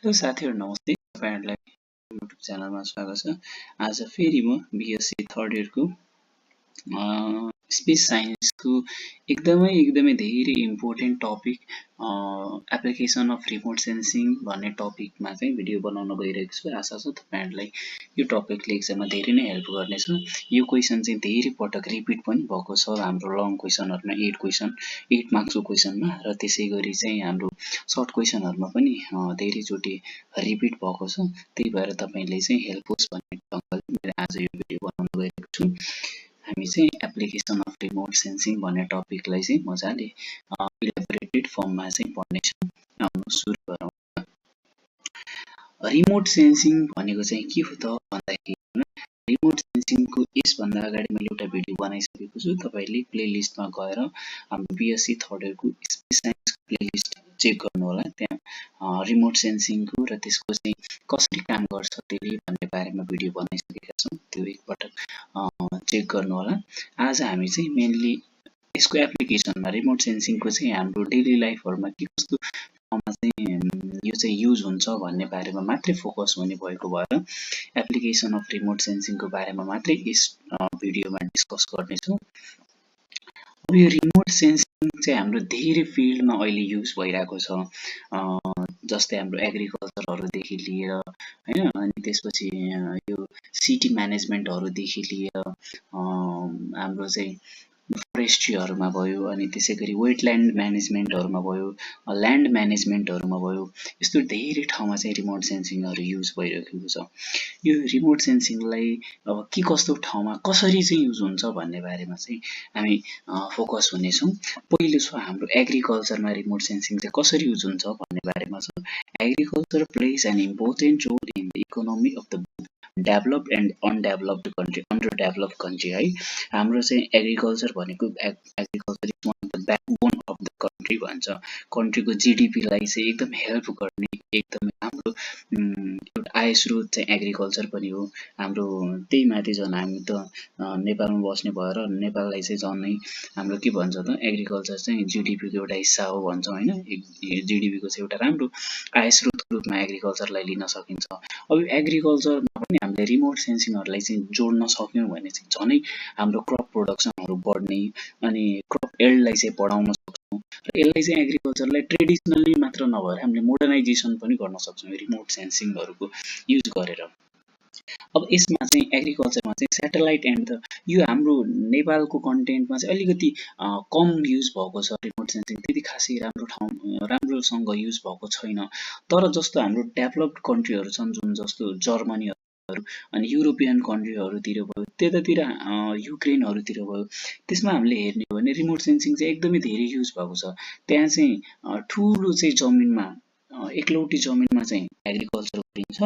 Hello साथीहरु नमस्ते, तपाईहरुलाई युट्युब च्यानलमा स्वागत छ। आज फेरि म बीएससी थर्ड इयरको स्पेस साइन्सको एकदमै धेरै important topic application of remote sensing भन्ने टपिकमा चाहिँ भिडियो बनाउन गइरहेको छु। आशा छ तपाईहरुलाई यो टपिकले एक्जाममा धेरै नै हेल्प गर्नेछ। यो क्वेशन चाहिँ धेरै पटक रिपिट पनि भएको छ हाम्रो लङ क्वेशनहरुमा 8 मार्क्सको क्वेशनमा र त्यसैगरी चाहिँ हाम्रो सर्ट क्वेशनहरुमा पनि धेरै चोटि रिपिट भएको छ। त्यही भएर तपाईले चाहिँ हेल्प होस् भन्ने ढंगले मैले आज यो भिडियो बनाउन गइरहेको छु। हामी चाहिँ एप्लिकेसन अफ रिमोट सेन्सिङ भन्ने टपिकलाई चाहिँ मजाले इलाबोरेटेड फर्ममा चाहिँ पढ्नेछौँ। सुरु गरौँ। रिमोट सेन्सिङ भनेको चाहिँ के हो त भन्दाखेरि रिमोट सेन्सिङको यसभन्दा अगाडि मैले एउटा भिडियो बनाइसकेको छु। तपाईले प्लेलिस्टमा गएर हाम्रो बीएससी थर्ड इयरको स्पेस साइन्स प्लेलिस्ट चेक गर्नु होला। त्यहाँ रिमोट सेन्सिङको र त्यसको चाहिँ कसरी काम गर्छ त्यसले भन्ने बारेमा भिडियो बनाइसकेका छौं। त्यो एकपटक चेक गर्नु होला। आज हामी चाहिँ मेनली यसको एप्लिकेसनमा रिमोट सेन्सिङको चाहिँ हाम्रो डेली लाइफहरुमा के कस्तो ठाउँमा चाहिँ यो चाहिँ युज हुन्छ भन्ने बारेमा मात्रै फोकस हुने भएको भएर एप्लिकेसन अफ रिमोट सेन्सिङको बारेमा मात्रै यस भिडियोमा डिस्कस गर्नेछौँ। अब यो रिमोट सेन्सिङ चाहिँ हाम्रो धेरै फिल्डमा अहिले युज भइरहेको छ। जस्तै हाम्रो एग्रिकल्चरहरुदेखि लिएर हैन, अनि त्यसपछि यो सिटी म्यानेजमेन्टहरुदेखि लिएर हाम्रो चाहिँ फरेस्ट्रीहरुमा भयो, अनि त्यसैगरी वेटल्यान्ड म्यानेजमेन्टहरुमा भयो, ल्यान्ड म्यानेजमेन्टहरुमा भयो, यस्तो धेरै ठाउँमा चाहिँ रिमोट सेन्सिङहरु युज भइरहेको छ। यो रिमोट सेन्सिङलाई अब के कस्तो ठाउँमा कसरी चाहिँ युज हुन्छ भन्ने बारेमा चाहिँ हामी फोकस हुनेछौँ। पहिलो छ हाम्रो एग्रिकल्चरमा रिमोट सेन्सिङ चाहिँ कसरी युज हुन्छ भन्ने बारेमा छ। Agriculture plays an important role in the economy of the developed and undeveloped country, underdeveloped country है। हाम्रो चाहिँ एग्रिकल्चर भनेको agriculture is one of the backbone of the country भन्छ। कन्ट्रीको जीडीपीलाई चाहिँ एकदम हेल्प गर्ने एकदमै हाम्रो एउटा आय स्रोत चाहिँ एग्रिकल्चर पनि हो। हाम्रो त्यही माथि झन् हामी त नेपालमा बस्ने भएर नेपाललाई चाहिँ झनै हाम्रो के भन्छ त एग्रिकल्चर चाहिँ जीडीपीको एउटा हिस्सा हो भन्छौं हैन। जीडीपीको चाहिँ एउटा राम्रो आय स्रोतको रूपमा एग्रिकल्चरलाई लिन सकिन्छ। अब एग्रिकल्चरमा पनि हामीले रिमोट सेन्सिङहरुलाई चाहिँ जोड्न सक्यौं भने चाहिँ झनै हाम्रो क्रप प्रोडक्सनहरु बढ्ने अनि क्रप एल्डलाई चाहिँ बढाउन सक्छौं र यसलाई चाहिँ एग्रिकल्चरलाई ट्रेडिसनली मात्र नभएर हामीले मोडर्नाइजेसन पनि गर्न सक्छौं रिमोट सेन्सिङहरुको युज गरेर। अब यसमा चाहिँ एग्रिकल्चरमा चाहिँ स्याटेलाइट एन्ड द यो हाम्रो नेपालको कन्टेन्टमा चाहिँ अलिकति कम युज भएको छ रिमोट सेन्सिङ, त्यति खासै राम्रोसँग युज भएको छैन। तर जस्तो हाम्रो डेभलप्ड कन्ट्रीहरु छन् जुन जस्तो जर्मनीहरु अनि युरोपियन कन्ट्रीहरुतिर भयो, त्यतातिर युक्रेनहरुतिर भयो, त्यसमा हामीले हेर्ने हो भने रिमोट सेन्सिङ चाहिँ एकदमै धेरै युज भएको छ। त्यहाँ चाहिँ ठूलो चाहिँ जमिनमा एकलौटी जमिनमा चाहिँ एग्रिकल्चर गरिन्छ।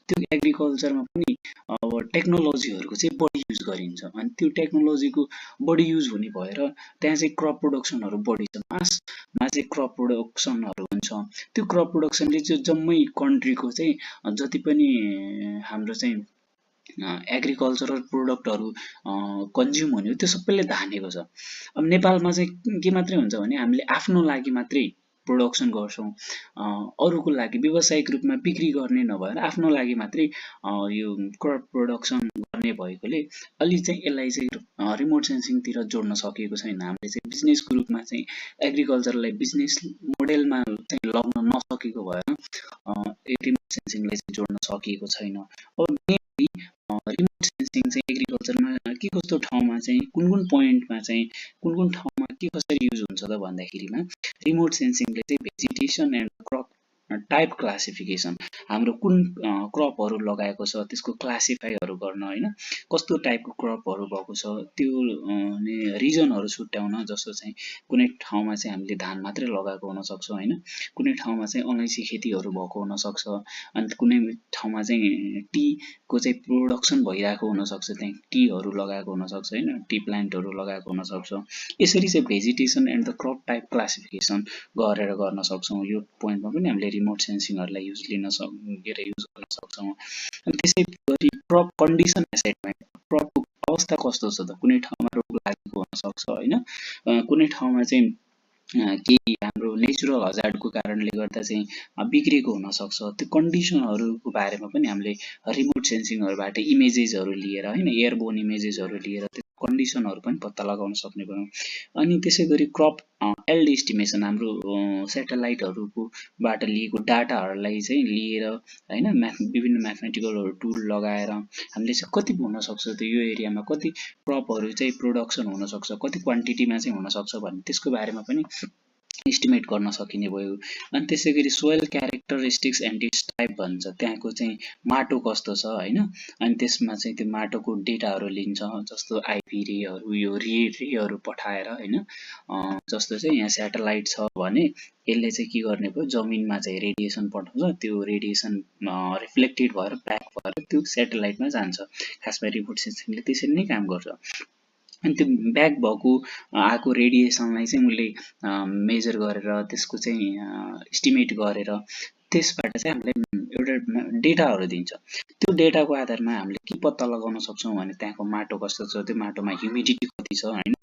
त्यो एग्रिकल्चरमा पनि अब टेक्नोलोजीहरुको चाहिँ बढी युज गरिन्छ अनि त्यो टेक्नोलोजीको बढी युज हुने भएर त्यहाँ चाहिँ क्रप प्रोडक्सनहरु बढी छ। मासमा चाहिँ क्रप प्रोडक्सनहरु हुन्छ। त्यो क्रप प्रोडक्सनले चाहिँ जम्मै कन्ट्रीको चाहिँ जति पनि हाम्रो चाहिँ एग्रिकल्चरल प्रोडक्टहरु कन्ज्युम हुने हो त्यो सबैले धानेको छ। अब नेपालमा चाहिँ के मात्रै हुन्छ भने हामीले आफ्नो लागि मात्रै प्रोडक्सन गर्छौं, अरूको लागि व्यावसायिक रूपमा बिक्री गर्ने नभएर आफ्नो लागि मात्रै यो क्रप प्रोडक्सन गर्ने भएकोले अलि चाहिँ यसलाई चाहिँ रिमोट सेन्सिङतिर जोड्न सकिएको छैन। हामीले चाहिँ बिजनेसको रूपमा चाहिँ एग्रिकल्चरलाई बिजनेस मोडेलमा चाहिँ लग्न नसकेको भएर रिमोट सेन्सिङलाई चाहिँ जोड्न सकिएको छैन। अब मेनली रिमोट सेन्सिङ चाहिँ एग्रिकल्चरमा के कस्तो ठाउँमा चाहिँ कुन पोइन्टमा चाहिँ कुन ठाउँमा के कसरी युज हुन्छ त भन्दाखेरिमा रिमोट सेन्सिङले चाहिँ vegetation and crop type classification, हाम्रो कुन क्रपहरु लगाएको छ त्यसको क्लासिफाईहरु गर्न हैन, कस्तो टाइपको क्रपहरु भएको छ त्यो रिजनहरु छुट्याउन। जस्तो चाहिँ कुनै ठाउँमा चाहिँ हामीले धान मात्रै लगाएको हुन सक्छ हैन, कुनै ठाउँमा चाहिँ अलैँची खेतीहरु भएको हुन सक्छ, अनि कुनै ठाउँमा चाहिँ टी को चाहिँ प्रोडक्सन भइरहेको हुन सक्छ, त्यहाँ टीहरु लगाएको हुन सक्छ हैन, टी प्लान्टहरु लगाएको हुन सक्छ। यसरी चाहिँ vegetation and the crop type classification गरेर गर्न सक्छौं। यो पोइन्टमा पनि हामीले रिमोट सेन्सिङहरुलाई युज गर्न सक्छौं। अनि त्यसैगरी क्रप कन्डिसन एसेसमेन्ट, क्रपको अवस्था कस्तो छ त, कुनै ठाउँमा रोग लागेको हुन सक्छ हैन, कुनै ठाउँमा चाहिँ केही हाम्रो नेचुरल हजार्डको कारणले गर्दा चाहिँ बिग्रेको हुनसक्छ। त्यो कन्डिसनहरूको बारेमा पनि हामीले रिमोट सेन्सिङहरूबाट इमेजेसहरू लिएर होइन एयरबोर्न इमेजेसहरू लिएर त्यो कन्डिसनहरू पनि पत्ता लगाउन सक्ने भयौँ। अनि त्यसै गरी क्रप एल्ड इस्टिमेसन हाम्रो सेटेलाइटहरूको बाट लिएको डाटाहरूलाई चाहिँ लिएर होइन विभिन्न म्याथमेटिकलहरू टुल लगाएर हामीले चाहिँ कति हुनसक्छ त्यो यो एरियामा कति क्रपहरू चाहिँ प्रोडक्सन हुनसक्छ, कति क्वान्टिटीमा चाहिँ हुनसक्छ भन्ने त्यसको बारेमा पनि इस्टिमेट गर्न सकिने भयो। अनि त्यसै गरी soil characteristics and it's type भन्छ, त्यहाँको चाहिँ माटो कस्तो छ होइन, अनि त्यसमा चाहिँ त्यो माटोको डेटाहरू लिन्छ, जस्तो आइपी रेहरू यो रेहरू पठाएर होइन जस्तो चाहिँ यहाँ सेटेलाइट छ भने यसले चाहिँ के गर्ने भयो, जमिनमा चाहिँ रेडिएसन पठाउँछ, त्यो रेडिएसन रिफ्लेक्टेड भएर ब्याक भएर त्यो सेटेलाइटमा जान्छ। खासमा रिमोट सेन्सिङले त्यसरी नै काम गर्छ। अनि त्यो ब्याक भएको आएको रेडिएसनलाई चाहिँ उसले मेजर गरेर त्यसको चाहिँ इस्टिमेट गरेर त्यसबाट चाहिँ हामीलाई एउटा डेटाहरू दिन्छ। त्यो डेटाको आधारमा हामीले के पत्ता लगाउन सक्छौँ भने त्यहाँको माटो कस्तो छ, त्यो माटोमा ह्युमिडिटी कति छ होइन,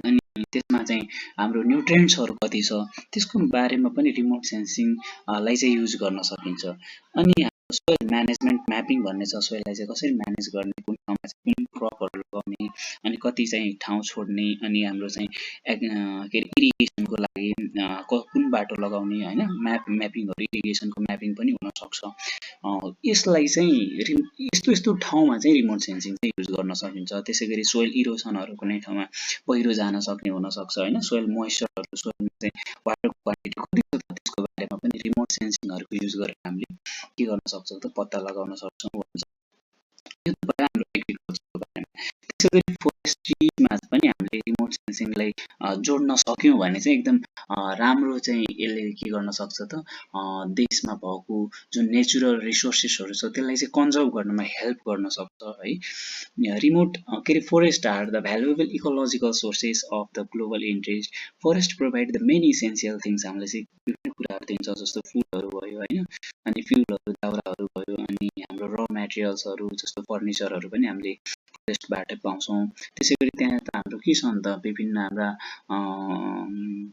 अनि त्यसमा चाहिँ हाम्रो न्युट्रिएन्ट्सहरू कति छ, त्यसको बारेमा पनि रिमोट सेन्सिङ लाई चाहिँ युज गर्न सकिन्छ। अनि हाम्रो सोइल म्यानेजमेन्ट म्यापिङ भन्ने छ, सोइललाई चाहिँ कसरी म्यानेज गर्ने, कुन ठाउँमा चाहिँ कुन क्रपहरू लगाउने, अनि कति चाहिँ ठाउँ छोड्ने, अनि हाम्रो चाहिँ के अरे इरिगेसनको लागि कुन बाटो लगाउने होइन, म्यापिङहरू इरिगेसनको म्यापिङ पनि हुनसक्छ। यसलाई चाहिँ यस्तो यस्तो ठाउँमा चाहिँ रिमोट सेन्सिङ चाहिँ युज गर्न सकिन्छ। त्यसै गरी सोइल इरोसनहरू कुनै ठाउँमा पहिरो जान सक्ने हुनसक्छ होइन, सोइल मोइस्चरहरू सोइलमा चाहिँ वाटर क्वालिटी कति छ त्यसको बारेमा पनि रिमोट सेन्सिङहरूको युज गरेर हामीले के गर्न सक्छौँ त पत्ता लगाउन सक्छौँ भन्छ। यो त भयो हाम्रो एग्रिकल्चरको बारेमा। त्यसै गरी फोरेस्ट्रीमा पनि हामीले रिमोट सेन्सिङलाई जोड्न सक्यौँ भने चाहिँ एकदम राम्रो चाहिँ यसले के गर्न सक्छ त देशमा भएको जुन नेचुरल रिसोर्सेसहरू छ त्यसलाई चाहिँ कन्जर्भ गर्नमा हेल्प गर्न सक्छ है। रिमोट के अरे forest are the valuable ecological sources of the global interest. Forest provide the many essential things, हामीलाई चाहिँ विभिन्न कुराहरू दिन्छ, जस्तो फुडहरू भयो होइन, अनि फ्युलहरू दाउराहरू भयो, अनि हाम्रो र मेटेरियल्सहरू जस्तो फर्निचरहरू पनि हामीले फोरेस्टबाटै पाउँछौँ। त्यसै गरी त्यहाँ त हाम्रो के छ त विभिन्न हाम्रा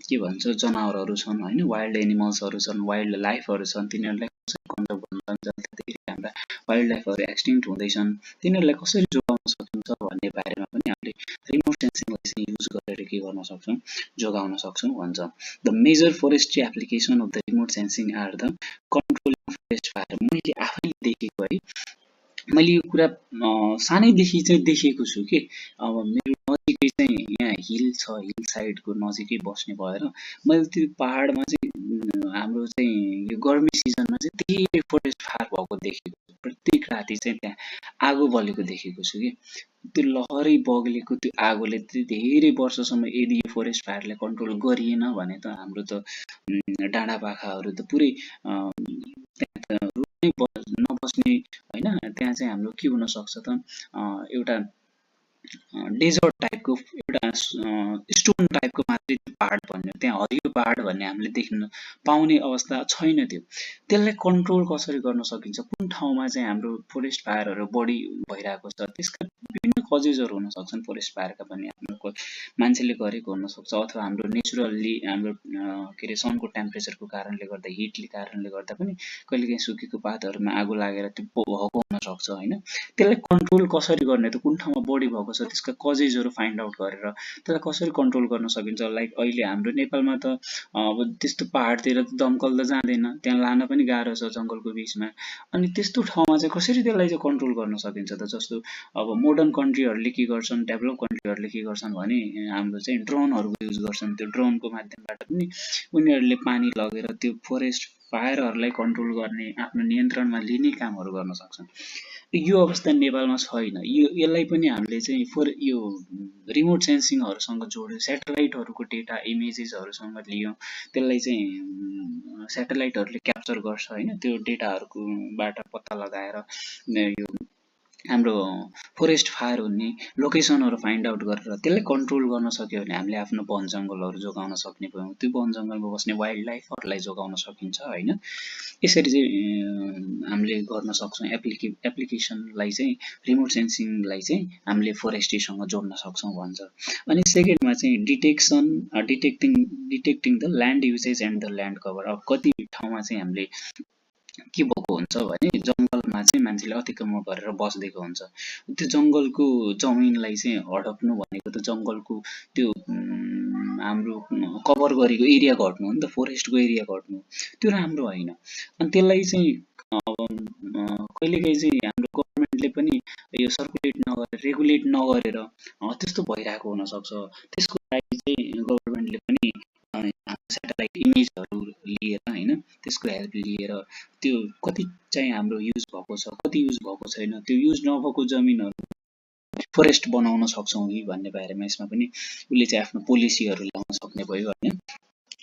के भन्छ जनावरहरू छन् होइन, वाइल्ड एनिमल्सहरू छन्, वाइल्ड लाइफहरू छन्, तिनीहरूलाई कसरी कन्जर्भ गर्न जताखेरि हाम्रा वाइल्ड लाइफहरू एक्सटिङ्क्ट हुँदैछन्, तिनीहरूलाई कसरी जोगाउन सकिन्छ भन्ने बारेमा पनि हामीले रिमोट सेन्सिङलाई चाहिँ युज गरेर के गर्न सक्छौँ, जोगाउन सक्छौँ भन्छ। The major forestry application of the remote sensing are the controlling forest fire. मैले आफैले देखेको है, मैले यो कुरा सानैदेखि चाहिँ देखेको छु कि अब मेरो नजिकै चाहिँ यहाँ हिल छ, हिल साइडको नजिकै बस्ने भएर मैले त्यो पाहाडमा चाहिँ हाम्रो चाहिँ यो गर्मी सिजनमा चाहिँ धेरै फोरेस्ट फायर भएको देखेको छु। प्रत्येक राति चाहिँ त्यहाँ आगो बलेको देखेको छु कि त्यो लहरै बग्लेको त्यो आगोले चाहिँ धेरै वर्षसम्म यदि यो फोरेस्ट फायरलाई कन्ट्रोल गरिएन भने त हाम्रो त डाँडा पाखाहरू त पुरै त्यहाँ त रुखै नबस्ने होइन, त्यहाँ चाहिँ हाम्रो के हुनसक्छ त एउटा डेजर्ट टाइपको एउटा स्टोन टाइपको मात्रै पाहाड भन्ने, त्यहाँ हरियो पाहाड भन्ने हामीले देख्न पाउने अवस्था छैन। त्यो त्यसलाई कन्ट्रोल कसरी गर्न सकिन्छ, कुन ठाउँमा चाहिँ हाम्रो फोरेस्ट फायरहरू बढी भइरहेको छ, त्यसका विभिन्न कजेसहरू हुन सक्छन् फोरेस्ट फायरका पनि। हाम्रो मान्छेले गरेको हुनसक्छ, अथवा हाम्रो नेचुरल्ली हाम्रो के अरे सनको टेम्परेचरको कारणले गर्दा, हिटले कारणले गर्दा पनि कहिलेकाहीँ सुकेको पातहरूमा आगो लागेर त्यो भएको हुनसक्छ होइन। त्यसलाई कन्ट्रोल कसरी गर्ने त, कुन ठाउँमा बढी भएको छ त्यसका कजेसहरू फाइन्ड आउट गरेर त्यसलाई कसरी कन्ट्रोल गर्न सकिन्छ। लाइक अहिले हाम्रो नेपालमा त अब त्यस्तो पाहाडतिर त दमकल त जाँदैन, त्यहाँ लान पनि गाह्रो छ जङ्गलको बिचमा। अनि त्यस्तो ठाउँमा चाहिँ कसरी त्यसलाई चाहिँ कन्ट्रोल गर्न सकिन्छ त, जस्तो अब मोडर्न कन्ट्रीहरूले के गर्छन्, डेभलप कन्ट्रीहरूले के गर्छन् भने हाम्रो चाहिँ ड्रोनहरूको युज गर्छन्। त्यो ड्रोनको माध्यमबाट पनि उनीहरूले पानी लगेर त्यो फोरेस्ट फायरहरूलाई कन्ट्रोल गर्ने, आफ्नो नियन्त्रणमा लिने कामहरू गर्न सक्छन्। यो अवस्था नेपालमा छैन। यसलाई पनि हामीले चाहिँ यो रिमोट सेन्सिङहरूसँग जोड्यो, सेटेलाइटहरूको डेटा इमेजेसहरूसँग लियौँ, त्यसलाई चाहिँ सेटेलाइटहरूले क्याप्चर गर्छ होइन, त्यो डेटाहरूकोबाट पत्ता लगाएर यो हाम्रो फोरेस्ट फायर हुने लोकेसनहरू फाइन्ड आउट गरेर त्यसलाई कन्ट्रोल गर्न सक्यो भने हामीले आफ्नो वन जङ्गलहरू जोगाउन सक्ने भयौँ। त्यो वन जङ्गलमा बस्ने वाइल्ड लाइफहरूलाई जोगाउन सकिन्छ होइन। यसरी चाहिँ हामीले गर्न सक्छौँ। एप्लिकेसनलाई चाहिँ रिमोट सेन्सिङलाई चाहिँ हामीले फोरेस्ट्रीसँग जोड्न सक्छौँ भन्छ। अनि सेकेन्डमा चाहिँ detecting the land usages and the land cover. अब कति ठाउँमा चाहिँ हामीले के भएको हुन्छ भने जङ्गलमा चाहिँ मान्छेले अतिक्रमण गरेर बस्देको हुन्छ। त्यो जङ्गलको जमिनलाई चाहिँ हडप्नु भनेको त जङ्गलको त्यो हाम्रो कभर गरेको एरिया घट्नु हो नि त, फोरेस्टको एरिया घट्नु। त्यो राम्रो होइन। अनि त्यसलाई चाहिँ कहिलेकाहीँ चाहिँ हाम्रो गभर्मेन्टले पनि यो सर्कुलेट नगरेर रेगुलेट नगरेर त्यस्तो भइरहेको हुनसक्छ। त्यसको लागि चाहिँ गभर्मेन्टले पनि सेटेलाइट इमेजहरू लिएर होइन, त्यसको हेल्प लिएर त्यो कति चाहिँ हाम्रो युज भएको छ, कति युज भएको छैन, त्यो युज नभएको जमिनहरू फोरेस्ट बनाउन सक्छौँ कि भन्ने बारेमा यसमा पनि उसले चाहिँ आफ्नो पोलिसीहरू ल्याउन सक्ने भयो होइन।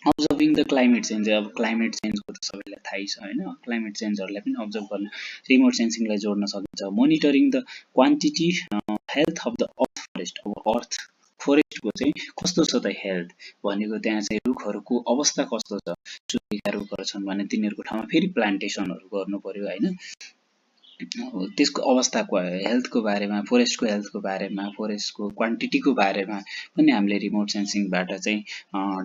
Observing the climate change. अब क्लाइमेट चेन्जको त सबैलाई थाहै छ होइन। क्लाइमेट चेन्जहरूलाई पनि अब्जर्भ गर्न रिमोट सेन्सिङलाई जोड्न सकिन्छ। Monitoring the quantity health of the earth forest. अब अर्थ फोरेस्टको चाहिँ कस्तो छ त हेल्थ भनेको, त्यहाँ चाहिँ रुखहरूको अवस्था कस्तो छ। सुकेका रुखहरू छन् भने तिनीहरूको ठाउँमा फेरि प्लान्टेसनहरू गर्नु पर्यो होइन। त्यसको अवस्थाको हेल्थको बारेमा, फोरेस्टको हेल्थको बारेमा, फोरेस्टको क्वान्टिटीको बारेमा पनि हामीले रिमोट सेन्सिङबाट चाहिँ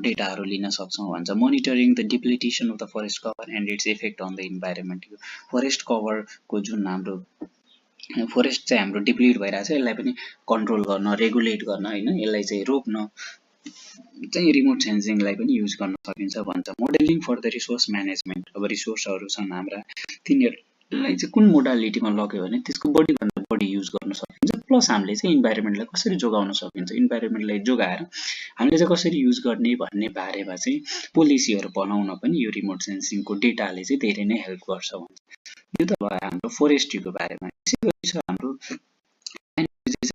डेटाहरू लिन सक्छौँ भन्छ। Monitoring the depletion of the forest cover and its effect on the environment. Forest कभरको जुन हाम्रो फोरेस्ट चाहिँ हाम्रो डिप्लिट भइरहेको छ, यसलाई पनि कन्ट्रोल गर्न, रेगुलेट गर्न होइन, यसलाई चाहिँ रोक्न चाहिँ रिमोट सेन्सिङलाई पनि युज गर्न सकिन्छ भन्छ। Modelling for the resource management. अब रिसोर्सहरू छन् हाम्रा, तिनीहरूलाई चाहिँ कुन मोडालिटीमा लग्यो भने त्यसको बढीभन्दा बढी युज गर्न सकिन्छ। प्लस हामीले चाहिँ इन्भाइरोमेन्टलाई कसरी जोगाउन सकिन्छ, इन्भाइरोमेन्टलाई जोगाएर हामीले चाहिँ कसरी युज गर्ने भन्ने बारेमा चाहिँ पोलिसीहरू बनाउन पनि यो रिमोट सेन्सिङको डेटाले चाहिँ धेरै नै हेल्प गर्छ भन्छ। यो त भयो हाम्रो फोरेस्ट्रीको बारेमा। त्यसै गरी छ हाम्रो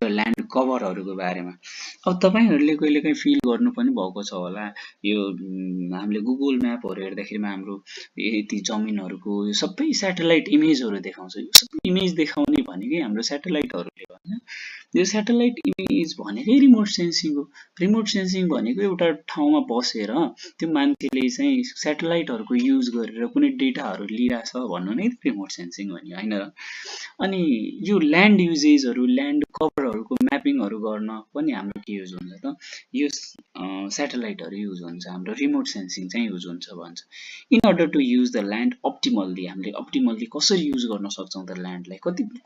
ल्यान्ड कभरहरूको बारेमा। अब तपाईँहरूले कहिलेकाहीँ फिल गर्नु पनि भएको छ होला, यो हामीले गुगल म्यापहरू हेर्दाखेरिमा हाम्रो यति जमिनहरूको यो सबै सेटेलाइट इमेजहरू देखाउँछ। यो सबै इमेज देखाउने भनेकै हाम्रो सेटेलाइटहरूले होइन। यो सेटेलाइट इमेज भनेकै रिमोट सेन्सिङ हो। रिमोट सेन्सिङ भनेको एउटा ठाउँमा बसेर त्यो मान्छेले चाहिँ सेटेलाइटहरूको युज गरेर कुनै डेटाहरू लिइरहेछ भन्नु नै रिमोट सेन्सिङ हो नि होइन र। अनि यो ल्यान्ड युजेजहरू, ल्यान्ड कभरहरूको म्यापिङहरू गर्न पनि हाम्रो के युज हुन्छ त, यो सेटेलाइटहरू युज हुन्छ, हाम्रो रिमोट सेन्सिङ चाहिँ युज हुन्छ भन्छ। In order to use the land optimally. हामीले अप्टिमल्ली कसरी युज गर्न सक्छौँ त ल्यान्डलाई,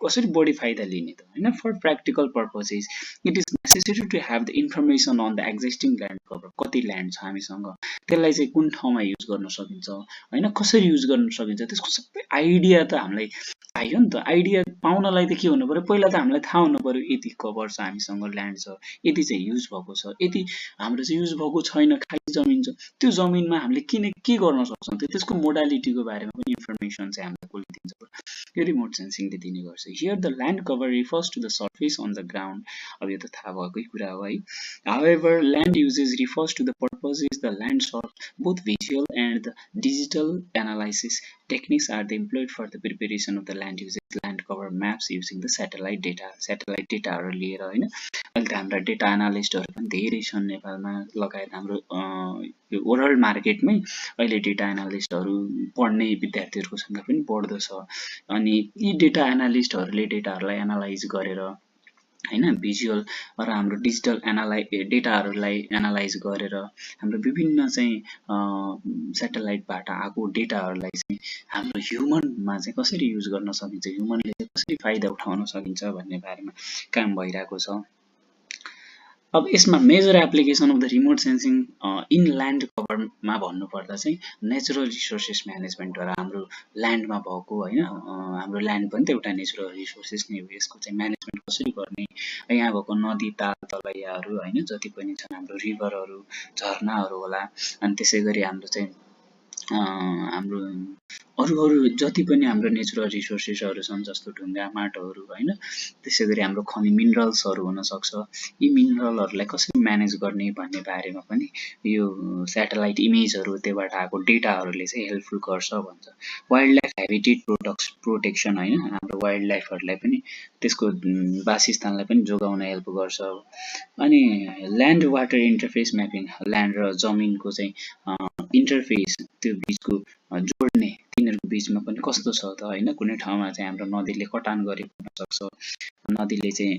कसरी बढी फाइदा लिने त होइन। For practical purposes it is necessary to have the information on the existing land cover. कति ल्यान्ड छ हामीसँग, त्यसलाई चाहिँ कुन ठाउँमा युज गर्न सकिन्छ होइन, कसरी युज गर्न सकिन्छ, त्यसको सबै आइडिया त हामीलाई चाहियो नि त। आइडिया पाउनलाई त के हुनु पर्यो, पहिला त हामीलाई थाहा हुनु पर्यो यति कभर छ हामीसँग, ल्यान्ड छ, यति चाहिँ युज भएको छ, यति हाम्रो चाहिँ युज भएको छैन, खाली जमिन छ। त्यो जमिनमा हामीले के गर्न सक्छौँ, त्यसको मोडालिटीको बारेमा पनि इन्फर्मेसन चाहिँ हामीलाई कसले दिन्छ, यो रिमोट सेन्सिङले दिने गर्छ। Here the land cover refers to the surface on the ground. अब यो त थाहा भएकै कुरा हो है। However land uses refers to the purposes the land surf both visual and the digital analysis techniques are employed for the preparation of the land uses land cover maps using the satellite data। satellite डेटाहरू लिएर होइन। अहिले त हाम्रा data एनालिस्टहरू पनि धेरै छन् नेपालमा, लगायत हाम्रो यो वर्ल्ड मार्केटमै अहिले डेटा एनालिस्टहरू पढ्ने विद्यार्थीहरूको सङ्ख्या पनि बढ्दो छ। अनि यी डेटा एनालिस्टहरूले डेटाहरूलाई एनालाइज गरेर होइन, भिजुअल र हाम्रो डिजिटल डेटाहरूलाई एनालाइज गरेर हाम्रो विभिन्न चाहिँ सेटेलाइटबाट आएको डेटाहरूलाई चाहिँ हाम्रो ह्युमनमा चाहिँ कसरी युज गर्न सकिन्छ, ह्युमनले चाहिँ कसरी फाइदा उठाउन सकिन्छ भन्ने बारेमा काम भइरहेको छ। अब यसमा major application of the remote sensing in land कभरमा भन्नुपर्दा चाहिँ नेचुरल रिसोर्सेस म्यानेजमेन्टद्वारा हाम्रो ल्यान्डमा भएको होइन, हाम्रो ल्यान्ड पनि त एउटा नेचुरल रिसोर्सेस नै हो। यसको चाहिँ म्यानेजमेन्ट कसरी गर्ने, यहाँ भएको नदी ताल तलैयाहरू होइन, जति पनि छन् हाम्रो रिभरहरू, झरनाहरू होला, अनि त्यसै गरी हाम्रो चाहिँ हाम्रो अरू जति पनि हाम्रो नेचुरल रिसोर्सेसहरू छन् जस्तो ढुङ्गा माटोहरू होइन, त्यसै गरी हाम्रो खनि मिनरल्सहरू हुनसक्छ। यी मिनरलहरूलाई कसरी म्यानेज गर्ने भन्ने बारेमा पनि यो स्याटेलाइट इमेजहरू त्योबाट आएको डेटाहरूले चाहिँ हेल्पफुल गर्छ भन्छ। वाइल्ड लाइफ हेबिटेट प्रोटेक्सन होइन, हाम्रो वाइल्ड लाइफहरूलाई पनि त्यसको वासस्थानलाई पनि जोगाउन हेल्प गर्छ। अनि land water interface mapping, land र जमिनको चाहिँ इन्टरफेस त्यो बिचको जोड्ने तिनीहरूको बिचमा पनि कस्तो छ त होइन। कुनै ठाउँमा चाहिँ हाम्रो नदीले कटान गरेको हुनसक्छ, नदीले चाहिँ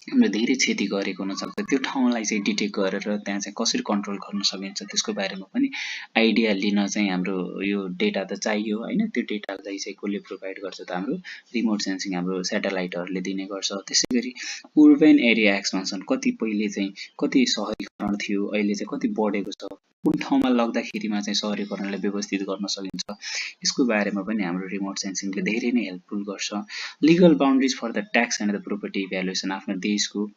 हाम्रो धेरै क्षति गरेको हुनसक्छ, त्यो ठाउँलाई चाहिँ डिटेक्ट गरेर त्यहाँ चाहिँ कसरी कन्ट्रोल गर्न सकिन्छ त्यसको बारेमा पनि आइडिया लिन चाहिँ हाम्रो यो डेटा त चाहियो होइन। त्यो डेटालाई चाहिँ कसले प्रोभाइड गर्छ त हाम्रो रिमोट सेन्सिङ हाम्रो सेटेलाइटहरूले दिने गर्छ। त्यसै गरी अर्बन एरिया एक्सपान्सन, कति पहिले चाहिँ कति सहरीकरण थियो, अहिले चाहिँ कति बढेको छ, कुन ठाउँमा लग्दाखेरिमा चाहिँ सहरीकरणलाई व्यवस्थित गर्न सकिन्छ, यसको बारेमा पनि हाम्रो रिमोट सेन्सिङले धेरै नै हेल्पफुल गर्छ। Legal boundaries for the tax and the property evaluation, आफ्नो देशको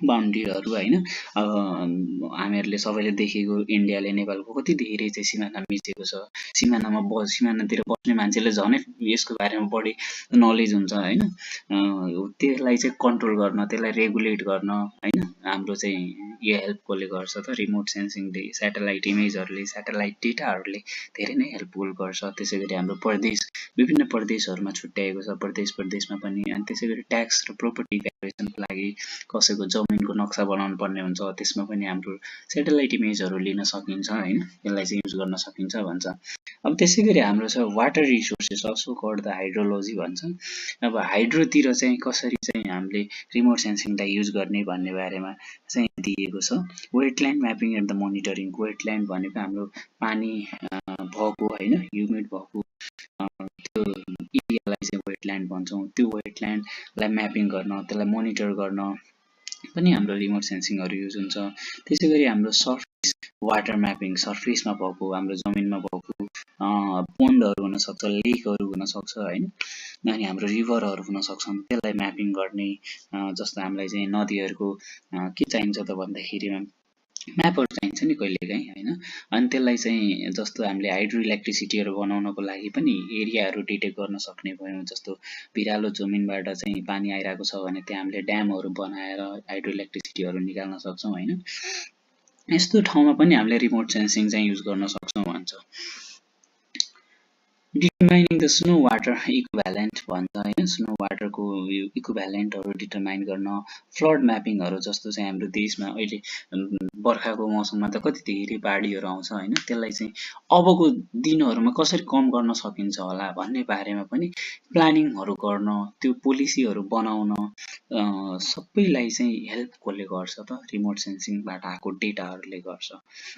बाउन्ड्रीहरू होइन। अब हामीहरूले सबैले देखेको इन्डियाले नेपालको कति धेरै चाहिँ सिमाना मिचेको छ, सिमानातिर बस्ने मान्छेले झनै यसको बारेमा बढी नलेज हुन्छ होइन। त्यसलाई चाहिँ कन्ट्रोल गर्न, त्यसलाई रेगुलेट गर्न होइन हाम्रो चाहिँ यो हेल्प कसले गर्छ त रिमोट सेन्सिङले, सेटेलाइट इमेजहरूले, सेटेलाइट डेटाहरूले धेरै नै हेल्पफुल गर्छ। त्यसै गरी हाम्रो प्रदेश विभिन्न प्रदेशहरूमा छुट्याएको छ, प्रदेशमा पनि। अनि त्यसै गरी ट्याक्स र प्रोपर्टी भ्यालुएसनको लागि कसैको जमिनको नक्सा बनाउनु पर्ने हुन्छ, त्यसमा पनि हाम्रो सेटेलाइट इमेजहरू लिन सकिन्छ होइन, यसलाई चाहिँ युज गर्न सकिन्छ भन्छ। अब त्यसै गरी हाम्रो छ water resources also called the hydrology भन्छ। अब हाइड्रोतिर चाहिँ कसरी चाहिँ हामीले रिमोट सेन्सिङलाई युज गर्ने भन्ने बारेमा चाहिँ दिएको छ। Wetland mapping and the monitoring, wetland भनेको हाम्रो पानी भएको होइन, ह्युमिड भएको त्यो एरियालाई चाहिँ वेटल्यान्ड भन्छौँ। त्यो वेटल्यान्डलाई म्यापिङ गर्न, त्यसलाई मोनिटर गर्न पनि हाम्रो रिमोट सेन्सिङहरू युज हुन्छ। त्यसै गरी हाम्रो सर्फेस वाटर म्यापिङ, सर्फेसमा भएको हाम्रो जमिनमा भएको पोन्डहरू हुनसक्छ, लेकहरू हुनसक्छ होइन, अनि हाम्रो रिभरहरू हुनसक्छन्, त्यसलाई म्यापिङ गर्ने। जस्तो हामीलाई चाहिँ नदीहरूको के चाहिन्छ त भन्दाखेरिमा म्यापहरू चाहिन्छ नि कहिलेकाहीँ होइन। अनि त्यसलाई चाहिँ जस्तो हामीले हाइड्रो इलेक्ट्रिसिटीहरू बनाउनको लागि पनि एरियाहरू डिटेक्ट गर्न सक्ने भयौँ। जस्तो भिरालो जमिनबाट चाहिँ पानी आइरहेको छ भने त्यहाँ हामीले ड्यामहरू बनाएर हाइड्रो इलेक्ट्रिसिटीहरू निकाल्न सक्छौँ होइन। यस्तो ठाउँमा पनि हामीले रिमोट सेन्सिङ चाहिँ युज गर्न सक्छौँ भन्छ। Determining the snow water equivalent भन्छ होइन, स्नो वाटरको इक्विभ्यालेन्टहरू डिटर्माइन गर्न। फ्लड म्यापिङहरू, जस्तो चाहिँ हाम्रो देशमा अहिले बर्खाको मौसममा त कति धेरै बाढीहरू आउँछ होइन, त्यसलाई चाहिँ अबको दिनहरूमा कसरी कम गर्न सकिन्छ होला भन्ने बारेमा पनि प्लानिङहरू गर्न, त्यो पोलिसीहरू बनाउन सबैलाई चाहिँ हेल्प कसले गर्छ त रिमोट सेन्सिङबाट आएको डेटाहरूले गर्छ।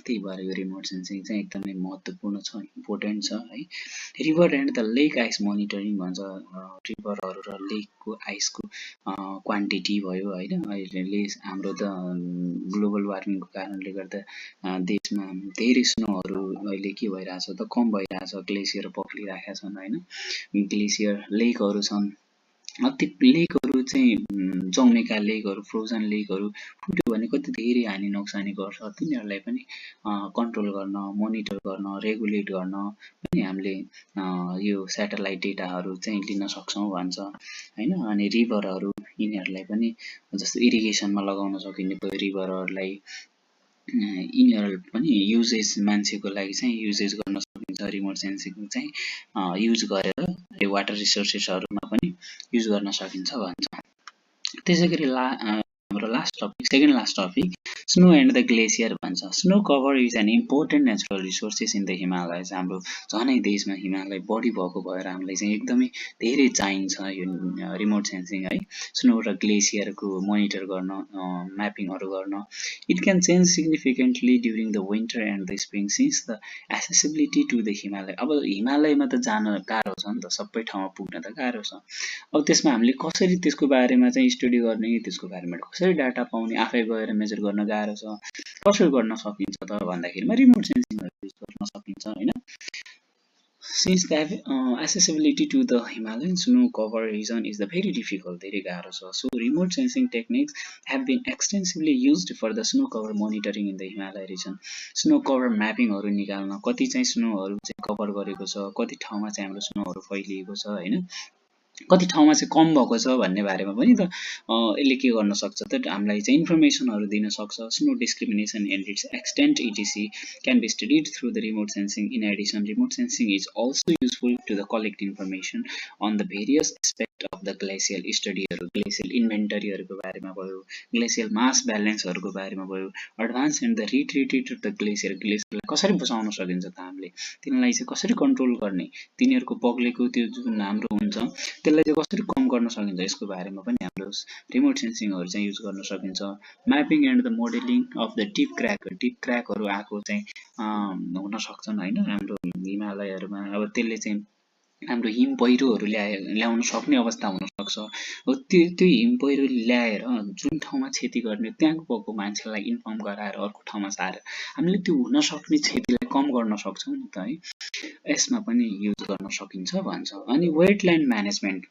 त्यही भएर यो रिमोट सेन्सिङ चाहिँ एकदमै महत्त्वपूर्ण छ, इम्पोर्टेन्ट छ है। River and the lake ice monitoring भन्छ। रिभरहरू र लेकको आइसको क्वान्टिटी भयो होइन। अहिले हाम्रो त ग्लोबल वार्मिङको कारणले गर्दा देशमा धेरै स्नोहरू अहिले के भइरहेछ त कम भइरहेछ, ग्लेसियर पक्रिरहेका छन् होइन, ग्लेसियर लेकहरू छन्। ती लेकहरू चाहिँ जमेका लेकहरू, फ्रोजन लेकहरू फुट्यो भने कति धेरै हानि नोक्सानी गर्छ, तिनीहरूलाई पनि कन्ट्रोल गर्न, मोनिटर गर्न, रेगुलेट गर्न पनि हामीले यो सेटेलाइट डेटाहरू चाहिँ लिन सक्छौँ भन्छ होइन। अनि रिभरहरू यिनीहरूलाई पनि जस्तो इरिगेसनमा लगाउन सकिने भयो रिभरहरूलाई, यिनीहरू पनि युजेस मान्छेको लागि चाहिँ युजेस गर्न सकिन्छ। रिमोट सेन्सिङ चाहिँ युज गरेर यो वाटर रिसोर्सेसहरूमा पनि युज गर्न सकिन्छ भन्छ। त्यसै गरी हाम्रो last topic, second last topic, snow and the glacier भन्छ। Snow cover is an important natural resources in the Himalayas, हाम्रो झनै देशमा हिमालय बढी भएको भएर हामीलाई चाहिँ एकदमै धेरै चाहिन्छ यो रिमोट सेन्सिङ है। स्नो र ग्लेसियरको मोनिटर गर्न, म्यापिङहरू गर्न। It can change significantly during the winter and the spring since the accessibility to the Himalaya. अब हिमालयमा त जान गाह्रो छ नि त, सबै ठाउँमा पुग्न त गाह्रो छ। अब त्यसमा हामीले कसरी त्यसको बारेमा चाहिँ स्टडी गर्ने, त्यसको बारेमा कसरी डाटा पाउने, आफै गएर मेजर गर्न गाह्रो छ। कसरी गर्न सकिन्छ त भन्दाखेरिमा रिमोट सेन्सिङहरू युज गर्न सकिन्छ होइन। Since the accessibility to the Himalayan snow cover region is the very difficult, धेरै गाह्रो छ. So remote sensing techniques have been extensively used for the snow cover monitoring in the Himalaya region. Snow cover म्यापिङहरू निकाल्न कति चाहिँ स्नोहरू चाहिँ cover गरेको छ, कति ठाउँमा चाहिँ हाम्रो स्नोहरू फैलिएको छ हैन, कति ठाउँमा चाहिँ कम भएको छ भन्ने बारेमा पनि त यसले के गर्न सक्छ त हामीलाई चाहिँ इन्फर्मेसनहरू दिन सक्छ. Snow discrimination and it's extent इटिसी can be studied through the remote sensing. In addition, remote sensing is also useful to the collect information on the various aspects of the glacial studyहरू, glacial इन्भेन्टरीहरूको बारेमा भयो, glacial mass balanceहरूको बारेमा भयो, advance and the retreat of the glacier कसरी बचाउन सकिन्छ त हामीले, तिनीलाई चाहिँ कसरी कन्ट्रोल गर्ने, तिनीहरूको पग्लेको त्यो जुन हाम्रो हुन्छ त्यसलाई चाहिँ कसरी कम गर्न सकिन्छ, यसको बारेमा पनि हाम्रो रिमोट सेन्सिङहरू चाहिँ युज गर्न सकिन्छ. Mapping and the modelling of the deep क्र्याकहरू आएको चाहिँ हुन सक्छन् हैन हाम्रो हिमालयहरूमा. अब त्यसले चाहिँ हाम्रो हिम पहिरोहरू ल्याउन सक्ने अवस्था हुन सक्छ. त्यो हिम पहिरो ल्याएर जुन ठाउँमा क्षति गर्ने त्यहाँ भएको मान्छेलाई इन्फर्म गराएर अर्को ठाउँमा सारेर हामीले त्यो हुन सक्ने क्षतिलाई कम गर्न सक्छौँ नि त है. यसमा पनि युज गर्न सकिन्छ भन्छ. अनि वेटल्यान्ड म्यानेजमेन्ट,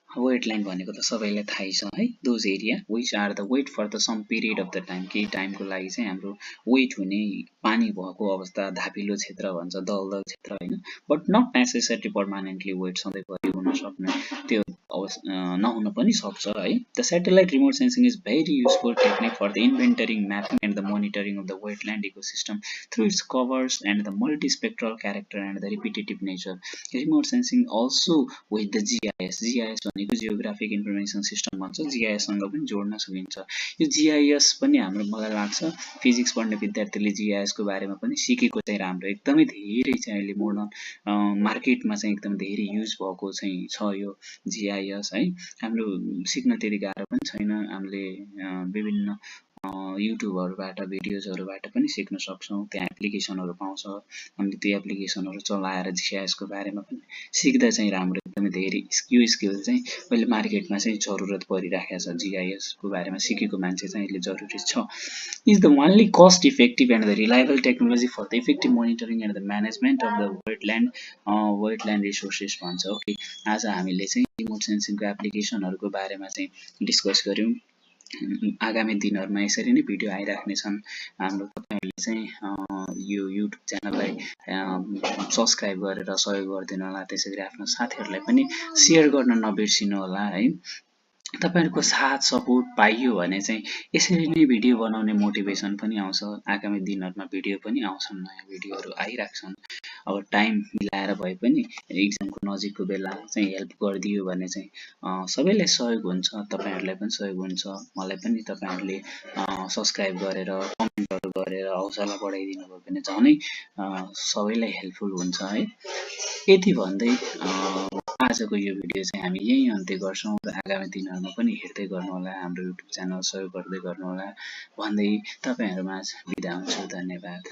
वेटल्यान्ड भनेको त सबैलाई थाहै छ है, those area which are the wet for the some period of the time, केही टाइमको लागि चाहिँ हाम्रो वेट हुने पानी भएको अवस्था, धापिलो क्षेत्र भन्छ, दलदल क्षेत्र हैन, but not necessary permanently wet सधैँभरि हुन सक्ने त्यो नहुन पनि सक्छ है. The satellite remote sensing is very useful technique for the inventorying, mapping and the monitoring of the wetland ecosystem through its covers and the multispectral character and the repetitive nature. Remote sensing also with the GIS भनेको geographic information system भन्छ, GISसँग पनि जोड्न सकिन्छ. यो GIS पनि हाम्रो मलाई लाग्छ फिजिक्स पढ्ने विद्यार्थीले GIS को बारेमा पनि सिकेको चाहिँ राम्रो. एकदमै धेरै चाहिँ अहिले मोडर्न मार्केटमा चाहिँ एकदम धेरै युज भएको चाहिँ छ यो GIS है. हाम्रो सिक्न त्यति गाह्रो पनि छैन, हामीले विभिन्न युट्युबहरूबाट भिडियोजहरूबाट पनि सिक्न सक्छौँ. त्यहाँ एप्लिकेसनहरू पाउँछ, हामीले त्यो एप्लिकेसनहरू चलाएर GIS को बारेमा पनि सिक्दा चाहिँ राम्रो. एकदमै धेरै यो स्किल चाहिँ अहिले मार्केटमा चाहिँ जरुरत परिराखेको छ. GIS को बारेमा सिकेको मान्छे चाहिँ अहिले जरुरी छ. Is the only cost effective and the reliable technology for the effective monitoring and the management of the wetland resources भन्छ. ओके, आज हामीले चाहिँ रिमोट सेन्सिङको एप्लिकेसनहरूको बारेमा चाहिँ डिस्कस गऱ्यौँ. आगामी दिनहरूमा यसरी नै भिडियो आइराख्नेछन्. हाम्रो तपाईहरुले चाहिँ यो युट्युब च्यानललाई सब्स्क्राइब गरेर सहयोग गरिदिनु होला. त्यसैगरी आफ्नो साथीहरूलाई पनि शेयर गर्न नबिर्सिनु होला है. तपाईहरुको साथ सपोर्ट पाइयो भने चाहिँ यसरी नै भिडियो बनाउने मोटिभेसन पनि आउँछ. आगामी दिनहरूमा भिडियो पनि आउँछन्, नयाँ भिडियोहरू आइराख्छन्. अब टाइम मिलाएर भए पनि एक्जामको नजिकको बेला चाहिँ हेल्प गरिदियो भने चाहिँ सबैलाई सहयोग हुन्छ, तपाईहरुलाई पनि सहयोग हुन्छ, मलाई पनि तपाईहरुले सब्स्क्राइब गरेर कमेन्टहरू गरेर हौसला बढाइदिनु भयो भने झनै सबैलाई हेल्पफुल हुन्छ है. यति भन्दै आजको यो भिडियो चाहिँ हामी यही अन्त्य गर्छौँ र आगामी दिनहरूमा पनि हेर्दै गर्नुहोला, हाम्रो युट्युब च्यानल सहयोग गर्दै गर्नुहोला भन्दै तपाईहरुमा बिदा हुन्छु. धन्यवाद.